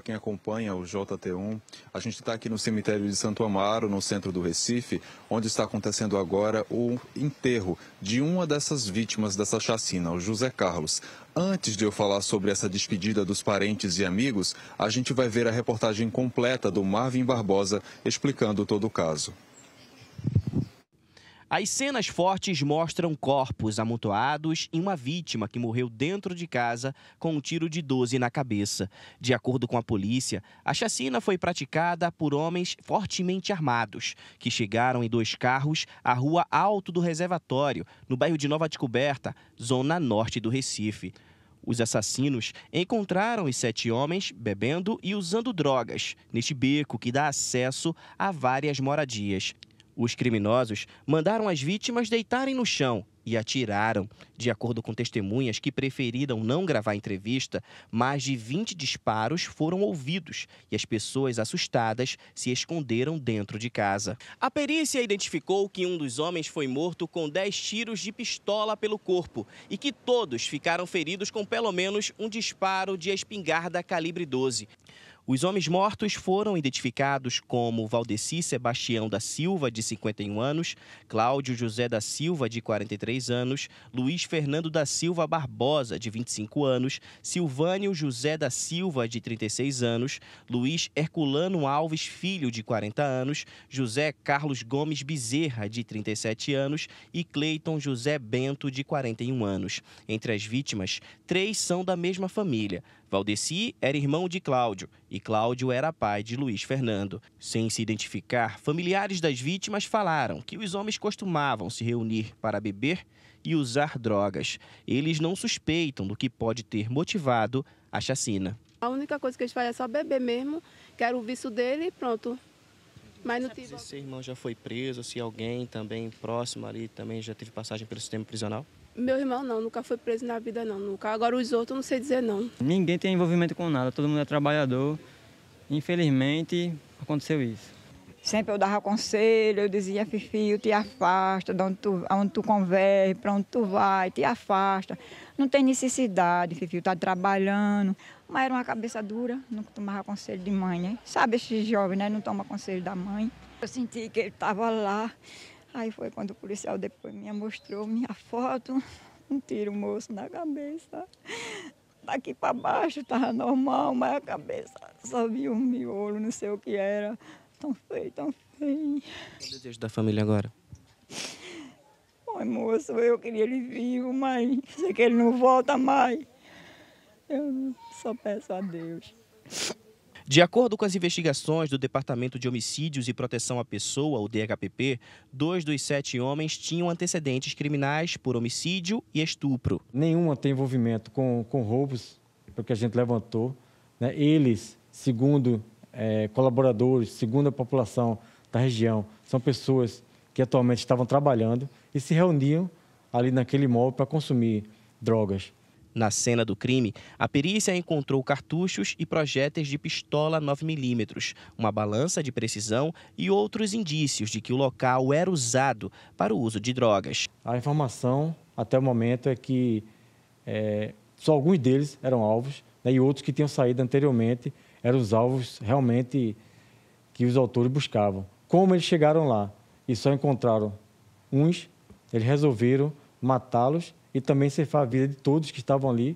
quem acompanha o JT1. A gente está aqui no cemitério de Santo Amaro, no centro do Recife, onde está acontecendo agora o enterro de uma dessas vítimas dessa chacina, o José Carlos. Antes de eu falar sobre essa despedida dos parentes e amigos, a gente vai ver a reportagem completa do Marvin Barbosa explicando todo o caso. As cenas fortes mostram corpos amontoados e uma vítima que morreu dentro de casa com um tiro de 12 na cabeça. De acordo com a polícia, a chacina foi praticada por homens fortemente armados, que chegaram em 2 carros à rua Alto do Reservatório, no bairro de Nova Descoberta, zona norte do Recife. Os assassinos encontraram os 7 homens bebendo e usando drogas neste beco que dá acesso a várias moradias. Os criminosos mandaram as vítimas deitarem no chão e atiraram. De acordo com testemunhas que preferiram não gravar a entrevista, mais de 20 disparos foram ouvidos e as pessoas assustadas se esconderam dentro de casa. A perícia identificou que um dos homens foi morto com 10 tiros de pistola pelo corpo e que todos ficaram feridos com pelo menos um disparo de espingarda calibre 12. Os homens mortos foram identificados como Valdeci Sebastião da Silva, de 51 anos, Cláudio José da Silva, de 43 anos, Luiz Fernando da Silva Barbosa, de 25 anos, Silvânio José da Silva, de 36 anos, Luiz Herculano Alves Filho, de 40 anos, José Carlos Gomes Bezerra, de 37 anos e Cleiton José Bento, de 41 anos. Entre as vítimas, 3 são da mesma família. Valdeci era irmão de Cláudio e Cláudio era pai de Luiz Fernando. Sem se identificar, familiares das vítimas falaram que os homens costumavam se reunir para beber e usar drogas. Eles não suspeitam do que pode ter motivado a chacina. A única coisa que eles fazem é só beber mesmo, que era o vício dele e pronto. Mas não tive... Se seu irmão já foi preso, se alguém também próximo ali também já teve passagem pelo sistema prisional? Meu irmão não, nunca foi preso na vida não, nunca. Agora os outros não sei dizer não. Ninguém tem envolvimento com nada, todo mundo é trabalhador. Infelizmente, aconteceu isso. Sempre eu dava conselho, eu dizia, Fifi, te afasta, de onde tu converge, para onde tu vai, te afasta. Não tem necessidade, Fifi, tá trabalhando. Mas era uma cabeça dura, não tomava conselho de mãe, né? Sabe, esses jovens, né? Não tomam conselho da mãe. Eu senti que ele estava lá. Aí foi quando o policial depois me mostrou minha foto, um tiro moço na cabeça. Daqui para baixo estava normal, mas a cabeça só via um miolo, não sei o que era. Tão feio, tão feio. Qual o desejo da família agora? Oi, moço, eu queria ele vivo, mas sei que ele não volta mais. Eu só peço a Deus. De acordo com as investigações do Departamento de Homicídios e Proteção à Pessoa, o DHPP, 2 dos 7 homens tinham antecedentes criminais por homicídio e estupro. Nenhuma tem envolvimento com roubos, porque a gente levantou, né? Eles, segundo colaboradores, segundo a população da região, são pessoas que atualmente estavam trabalhando e se reuniam ali naquele imóvel para consumir drogas. Na cena do crime, a perícia encontrou cartuchos e projéteis de pistola 9mm, uma balança de precisão e outros indícios de que o local era usado para o uso de drogas. A informação, até o momento, é que só alguns deles eram alvos, né, e outros que tinham saído anteriormente eram os alvos realmente que os autores buscavam. Como eles chegaram lá e só encontraram uns, eles resolveram matá-los e também ceifar a vida de todos que estavam ali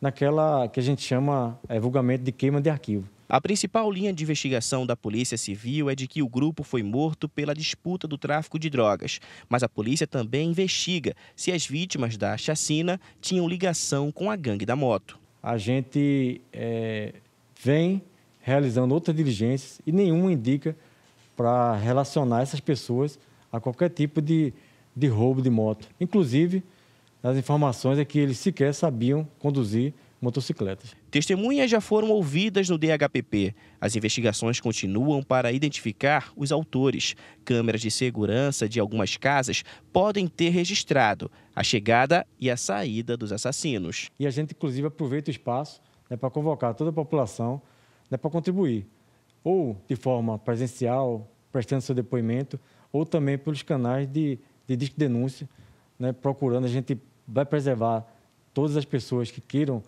naquela que a gente chama vulgarmente de queima de arquivo. A principal linha de investigação da Polícia Civil é de que o grupo foi morto pela disputa do tráfico de drogas, mas a polícia também investiga se as vítimas da chacina tinham ligação com a gangue da moto. A gente vem realizando outras diligências e nenhuma indica para relacionar essas pessoas a qualquer tipo de roubo de moto. Inclusive, as informações é que eles sequer sabiam conduzir motocicletas. Testemunhas já foram ouvidas no DHPP. As investigações continuam para identificar os autores. Câmeras de segurança de algumas casas podem ter registrado a chegada e a saída dos assassinos. E a gente, inclusive, aproveita o espaço, né, para convocar toda a população, né, para contribuir, ou de forma presencial, prestando seu depoimento, ou também pelos canais de disque denúncia, né, procurando. A gente vai preservar todas as pessoas que queiram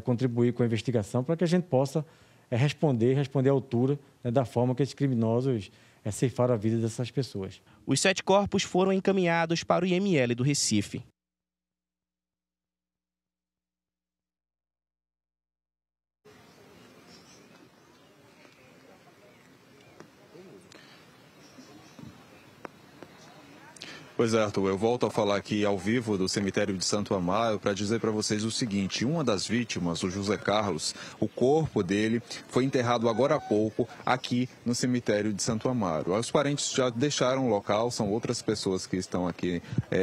contribuir com a investigação para que a gente possa responder à altura, né, da forma que esses criminosos ceifaram a vida dessas pessoas. Os 7 corpos foram encaminhados para o IML do Recife. Pois é, Arthur, eu volto a falar aqui ao vivo do cemitério de Santo Amaro para dizer para vocês o seguinte: uma das vítimas, o José Carlos, o corpo dele foi enterrado agora há pouco aqui no cemitério de Santo Amaro. Os parentes já deixaram o local, são outras pessoas que estão aqui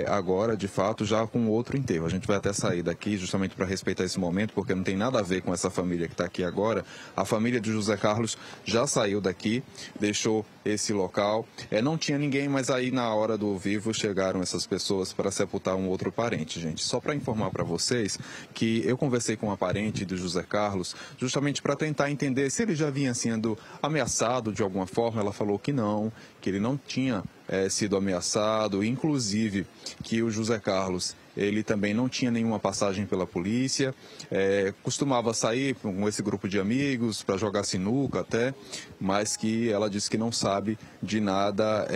agora, de fato, já com outro enterro. A gente vai até sair daqui justamente para respeitar esse momento, porque não tem nada a ver com essa família que está aqui agora. A família de José Carlos já saiu daqui, deixou esse local. Não tinha ninguém, mas aí na hora do vivo chegaram essas pessoas para sepultar um outro parente, gente. Só para informar para vocês que eu conversei com uma parente do José Carlos justamente para tentar entender se ele já vinha sendo ameaçado de alguma forma. Ela falou que não, que ele não tinha sido ameaçado, inclusive que o José Carlos ele também não tinha nenhuma passagem pela polícia, costumava sair com esse grupo de amigos para jogar sinuca até, mas que ela disse que não sabe de nada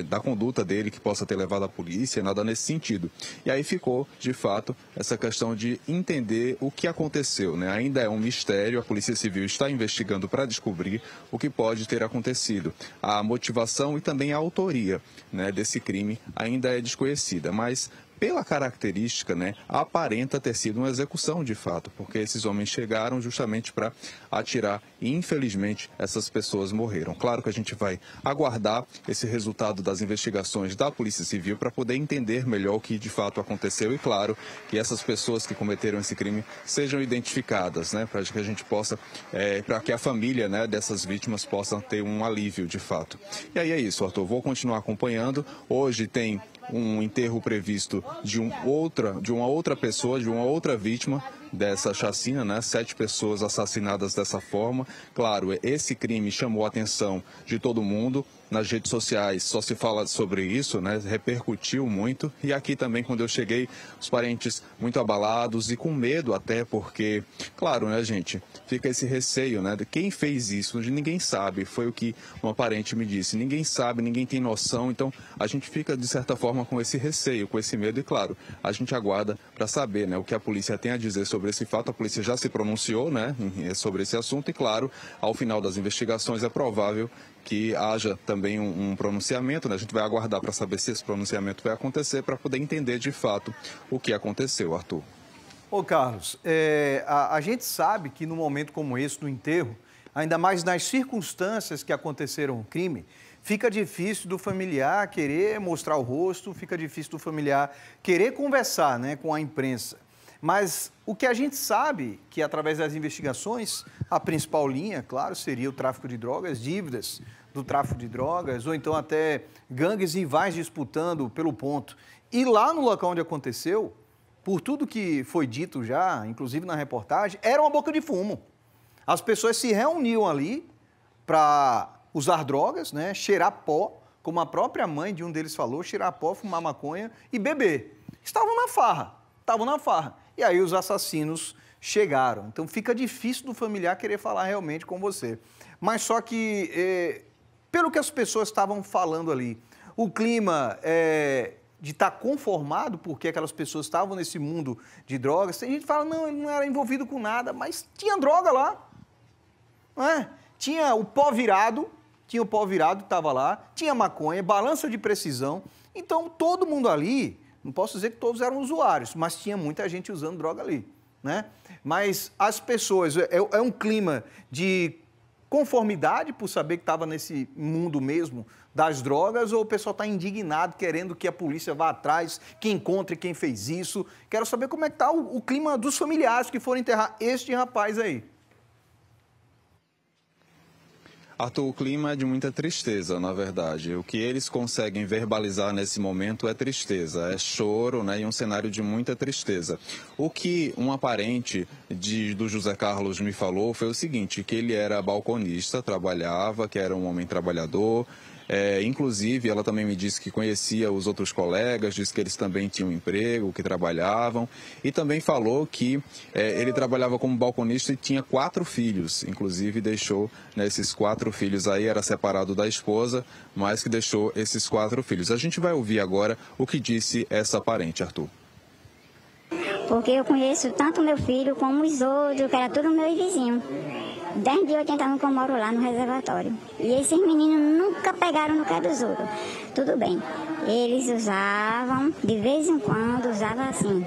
da conduta dele que possa ter levado à polícia, nada nesse sentido. E aí ficou, de fato, essa questão de entender o que aconteceu, né? Ainda é um mistério, a Polícia Civil está investigando para descobrir o que pode ter acontecido. A motivação e também a autoria, né, desse crime ainda é desconhecida, mas pela característica, né, aparenta ter sido uma execução de fato, porque esses homens chegaram justamente para atirar e, infelizmente, essas pessoas morreram. Claro que a gente vai aguardar esse resultado das investigações da Polícia Civil para poder entender melhor o que de fato aconteceu e, claro, que essas pessoas que cometeram esse crime sejam identificadas, né, para que a gente possa, para que a família, né, dessas vítimas possa ter um alívio de fato. E aí é isso, Arthur, vou continuar acompanhando. Hoje tem um enterro previsto de uma outra pessoa, de uma outra vítima dessa chacina, né? 7 pessoas assassinadas dessa forma. Claro, esse crime chamou a atenção de todo mundo. Nas redes sociais só se fala sobre isso, né? Repercutiu muito. E aqui também, quando eu cheguei, os parentes muito abalados e com medo até, porque, claro, né, gente, fica esse receio, né? De quem fez isso, ninguém sabe. Foi o que uma parente me disse. Ninguém sabe, ninguém tem noção. Então, a gente fica, de certa forma, com esse receio, com esse medo. E, claro, a gente aguarda para saber, né, o que a polícia tem a dizer sobre esse fato. A polícia já se pronunciou, né, sobre esse assunto. E, claro, ao final das investigações é provável que haja também um pronunciamento, né? A gente vai aguardar para saber se esse pronunciamento vai acontecer, para poder entender de fato o que aconteceu, Arthur. Ô Carlos, a gente sabe que num momento como esse, no enterro, ainda mais nas circunstâncias que aconteceram o crime, fica difícil do familiar querer mostrar o rosto, fica difícil do familiar querer conversar, né, com a imprensa. Mas o que a gente sabe, que através das investigações, a principal linha, claro, seria o tráfico de drogas, dívidas do tráfico de drogas, ou então até gangues rivais disputando pelo ponto. E lá no local onde aconteceu, por tudo que foi dito já, inclusive na reportagem, era uma boca de fumo. As pessoas se reuniam ali para usar drogas, né, cheirar pó, como a própria mãe de um deles falou, cheirar pó, fumar maconha e beber. Estavam na farra. E aí os assassinos chegaram. Então fica difícil do familiar querer falar realmente com você. Mas só que, pelo que as pessoas estavam falando ali, o clima de estar conformado porque aquelas pessoas estavam nesse mundo de drogas. Tem gente que fala, não, ele não era envolvido com nada, mas tinha droga lá. Não é? Tinha o pó virado, estava lá, tinha maconha, balança de precisão. Então todo mundo ali... Não posso dizer que todos eram usuários, mas tinha muita gente usando droga ali, né? Mas as pessoas, é um clima de conformidade por saber que estava nesse mundo mesmo das drogas, ou o pessoal está indignado, querendo que a polícia vá atrás, que encontre quem fez isso? Quero saber como é que está o clima dos familiares que foram enterrar este rapaz aí. Arthur, o clima é de muita tristeza, na verdade. O que eles conseguem verbalizar nesse momento é tristeza, é choro, né, e um cenário de muita tristeza. O que uma parente do José Carlos me falou foi o seguinte, que ele era balconista, trabalhava, que era um homem trabalhador, Inclusive, ela também me disse que conhecia os outros colegas, disse que eles também tinham emprego, que trabalhavam, e também falou que ele trabalhava como balconista e tinha 4 filhos, inclusive deixou, né, esses 4 filhos aí, era separado da esposa, mas que deixou esses 4 filhos. A gente vai ouvir agora o que disse essa parente, Arthur. Porque eu conheço tanto meu filho como os outros, que era tudo meu vizinho. Desde 81 que eu moro lá no reservatório. E esses meninos nunca pegaram no pé dos outros. Tudo bem. Eles usavam, de vez em quando, usavam assim,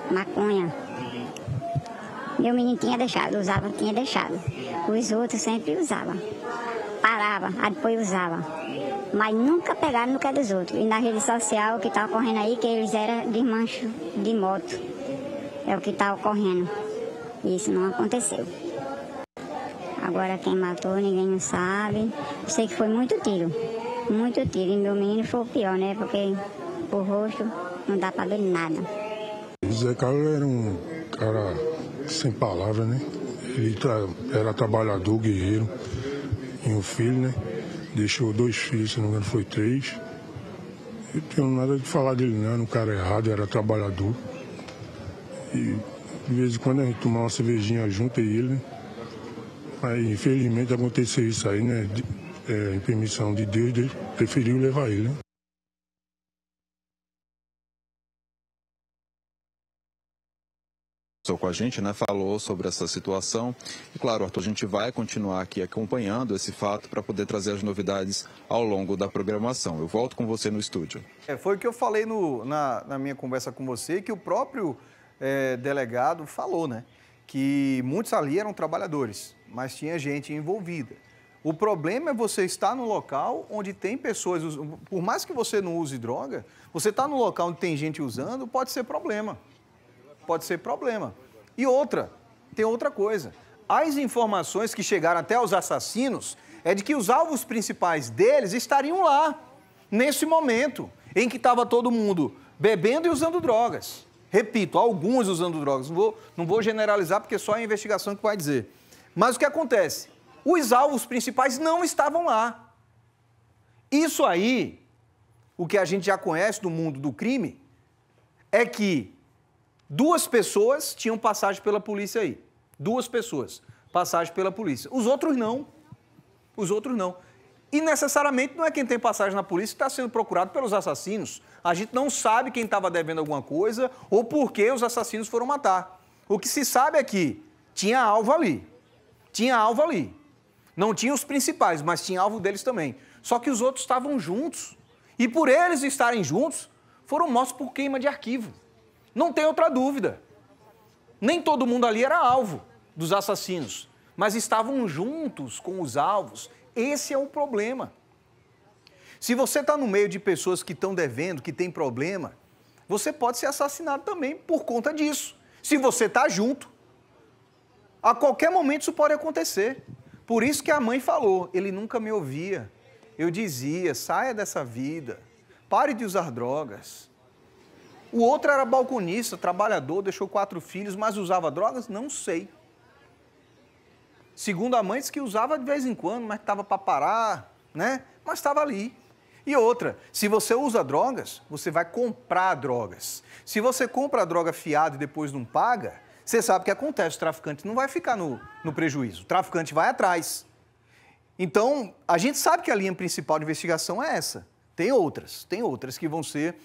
maconha. Meu menino tinha deixado, tinha deixado. Os outros sempre usavam. Parava, aí depois usava. Mas nunca pegaram no pé dos outros. E na rede social, o que está ocorrendo aí, que eles eram desmancho de moto. É o que está ocorrendo. Isso não aconteceu. Agora quem matou, ninguém não sabe. Eu sei que foi muito tiro. Muito tiro. E meu menino foi o pior, né? Porque o rosto não dá para ver nada. Zé Carlos era um cara sem palavras, né? Ele era trabalhador, guerreiro. E um filho, né? Deixou 2 filhos, se não me engano foi 3. Eu não tenho nada de falar dele, não. Era um cara errado, era trabalhador. E de vez em quando a gente tomava uma cervejinha junto e ele, né? Mas infelizmente aconteceu isso aí, né? Em permissão de Deus, Deus preferiu levar ele, né? Com a gente, né, falou sobre essa situação. E claro, Arthur, a gente vai continuar aqui acompanhando esse fato para poder trazer as novidades ao longo da programação. Eu volto com você no estúdio. Foi o que eu falei na minha conversa com você, que o próprio delegado falou, né? Que muitos ali eram trabalhadores, mas tinha gente envolvida. O problema é você estar no local onde tem pessoas, por mais que você não use droga, você está no local onde tem gente usando, pode ser problema. Pode ser problema. E tem outra coisa. As informações que chegaram até aos assassinos é de que os alvos principais deles estariam lá, nesse momento em que estava todo mundo bebendo e usando drogas. Repito, alguns usando drogas. Não vou generalizar porque só a investigação que vai dizer. Mas o que acontece? Os alvos principais não estavam lá. Isso aí, o que a gente já conhece do mundo do crime, é que 2 pessoas tinham passagem pela polícia aí. 2 pessoas, passagem pela polícia. Os outros não. Os outros não. E necessariamente não é quem tem passagem na polícia que está sendo procurado pelos assassinos. A gente não sabe quem estava devendo alguma coisa ou por que os assassinos foram matar. O que se sabe é que tinha alvo ali. Tinha alvo ali. Não tinha os principais, mas tinha alvo deles também. Só que os outros estavam juntos. E por eles estarem juntos, foram mortos por queima de arquivo. Não tem outra dúvida. Nem todo mundo ali era alvo dos assassinos, mas estavam juntos com os alvos. Esse é o problema. Se você está no meio de pessoas que estão devendo, que tem problema, você pode ser assassinado também por conta disso. Se você está junto, a qualquer momento isso pode acontecer. Por isso que a mãe falou, ele nunca me ouvia. Eu dizia, saia dessa vida, pare de usar drogas. O outro era balconista, trabalhador, deixou 4 filhos, mas usava drogas? Não sei. Segundo a mãe, disse que usava de vez em quando, mas estava para parar, né? Mas estava ali. E outra, se você usa drogas, você vai comprar drogas. Se você compra a droga fiada e depois não paga, você sabe o que acontece, o traficante não vai ficar no prejuízo, o traficante vai atrás. Então, a gente sabe que a linha principal de investigação é essa. Tem outras que vão ser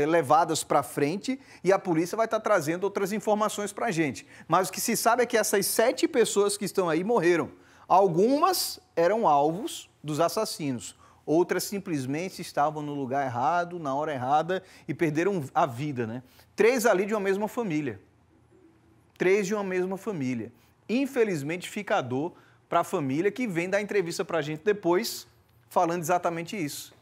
levadas para frente e a polícia vai estar trazendo outras informações para a gente. Mas o que se sabe é que essas 7 pessoas que estão aí morreram. Algumas eram alvos dos assassinos, outras simplesmente estavam no lugar errado, na hora errada e perderam a vida, né? 3 ali de uma mesma família. 3 de uma mesma família. Infelizmente fica a dor para a família que vem dar entrevista para a gente depois falando exatamente isso.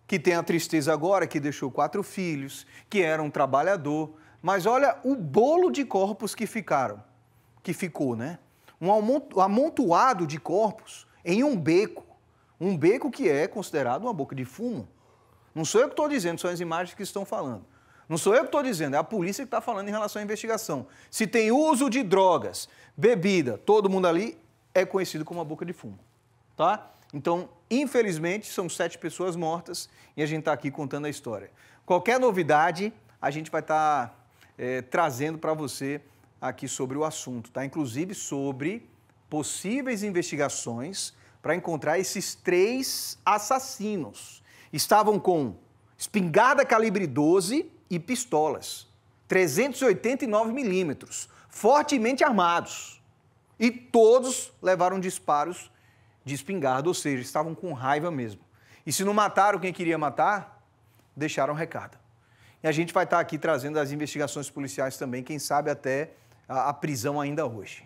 Que tem a tristeza agora, que deixou 4 filhos, que era um trabalhador. Mas olha o bolo de corpos que ficou, né? Um amontoado de corpos em um beco que é considerado uma boca de fumo. Não sou eu que estou dizendo, são as imagens que estão falando. Não sou eu que estou dizendo, é a polícia que está falando em relação à investigação. Se tem uso de drogas, bebida, todo mundo ali é conhecido como uma boca de fumo. tá? Então, infelizmente, são 7 pessoas mortas e a gente está aqui contando a história. Qualquer novidade, a gente vai estar trazendo para você aqui sobre o assunto, tá? Inclusive sobre possíveis investigações para encontrar esses 3 assassinos. Estavam com espingarda calibre 12 e pistolas, 389 milímetros, fortemente armados. E todos levaram disparos de espingarda, ou seja, estavam com raiva mesmo. E se não mataram quem queria matar, deixaram recado. E a gente vai estar aqui trazendo as investigações policiais também, quem sabe até a prisão ainda hoje.